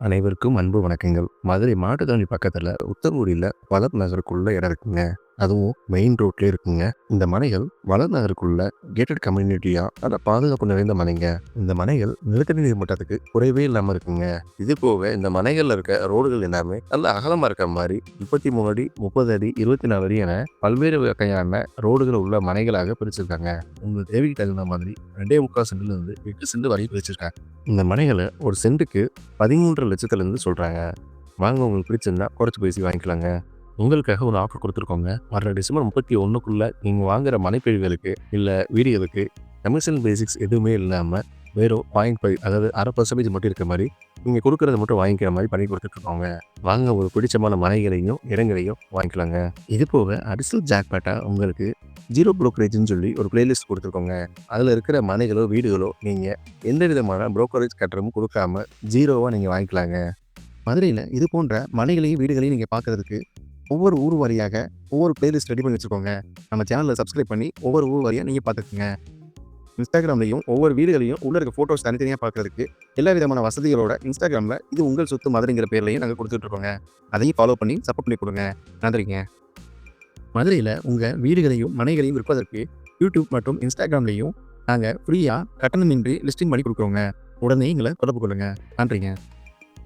அனைவருக்கும் அன்பு வணக்கங்கள். மதுரை மாட்டுத்தாவணி பக்கத்துல உத்தரகுடியில வளர் நகருக்குள்ள இடம் இருக்குங்க. அதுவும் மெயின் ரோட்லயே இருக்குங்க. இந்த மனைகள் வளர் நகருக்குள்ள கேட்டட் கம்யூனிட்டியா நல்ல பாதுகாப்பு நிறைந்த மனைங்க. இந்த மனைகள் நிலத்தடி நீர் மட்டத்துக்கு குறைவே இல்லாம இருக்குங்க. இது போக இந்த மனைகள்ல இருக்க ரோடுகள் எல்லாமே நல்ல அகலமா இருக்க மாதிரி 33 அடி, 30 அடி, 24 அடி என பல்வேறு வகையான ரோடுகள் உள்ள மனைகளாக பிரிச்சிருக்காங்க. உங்க தேவைக்கு தகுந்த மாதிரி 2.25 சென்ட்ல இருந்து 8 சென்ட் வரையும் பிரிச்சிருக்காங்க. இந்த மனைகளை ஒரு சென்ட்டுக்கு 13 லட்சத்துலேருந்து சொல்கிறாங்க. வாங்க, உங்களுக்கு பிடிச்சிருந்தா குறைச்சி பேசி வாங்கிக்கலாங்க. உங்களுக்காக ஒரு ஆஃபர் கொடுத்துருக்கோங்க. வர டிசம்பர் 31க்குள்ளே நீங்கள் வாங்குகிற மனைப்பிரிவுகளுக்கு இல்லை வீடுகளுக்கு கமிஷன் பேசிக்ஸ் எதுவுமே இல்லாமல் வெறும் 0.5 அதாவது 1/2% மட்டும் இருக்க மாதிரி நீங்கள் கொடுக்குறத மட்டும் வாங்கிக்கிற மாதிரி பண்ணி கொடுத்துட்ருக்கோங்க. வாங்க, ஒரு பிடிச்சமான மனைகளையும் இடங்களையும் வாங்கிக்கலாங்க. இது போக அடிஷனல் ஜாக்பாட்டாக உங்களுக்கு ஜீரோ ப்ரோக்கரேஜ்னு சொல்லி ஒரு பிளேலிஸ்ட் கொடுத்துருக்கோங்க. அதில் இருக்கிற மனைகளோ வீடுகளோ நீங்கள் எந்த விதமான ப்ரோக்கரேஜ் கட்டணமும் கொடுக்காம ஜீரோவாக நீங்கள் வாங்கிக்கலாங்க. மதுரையில் இது போன்ற மனைகளையும் வீடுகளையும் நீங்கள் பார்க்குறதுக்கு ஒவ்வொரு ஊர் வாரியாக ஒவ்வொரு பிளேலிஸ்ட் ரெடி பண்ணி வச்சுருக்கோங்க. நம்ம சேனலில் சப்ஸ்கிரைப் பண்ணி ஒவ்வொரு ஊர் வாரியாக நீங்கள் பார்த்துக்குங்க. இன்ஸ்டாகிராம்லையும் ஒவ்வொரு வீடுகளையும் உள்ள இருக்க ஃபோட்டோஸ் தனித்தனியாக பார்க்குறதுக்கு எல்லா விதமான வசதிகளோட இன்ஸ்டாகிராமில் இது உங்கள் சொத்து மதுரைங்கிற பேர்லையும் நாங்கள் கொடுத்துட்ருக்கோங்க. அதையும் ஃபாலோ பண்ணி சப்போர்ட் பண்ணி கொடுங்க. நன்றிங்க. மதுரையில் உங்கள் வீடுகளையும் மனைகளையும் விற்பதற்கு யூடியூப் மற்றும் இன்ஸ்டாகிராம்லையும் நாங்கள் ஃப்ரீயாக கட்டணமின்றி லிஸ்டிங் பண்ணி கொடுக்குறோங்க. உடனே எங்களை தொடர்பு கொள்ளுங்கள். நன்றிங்க.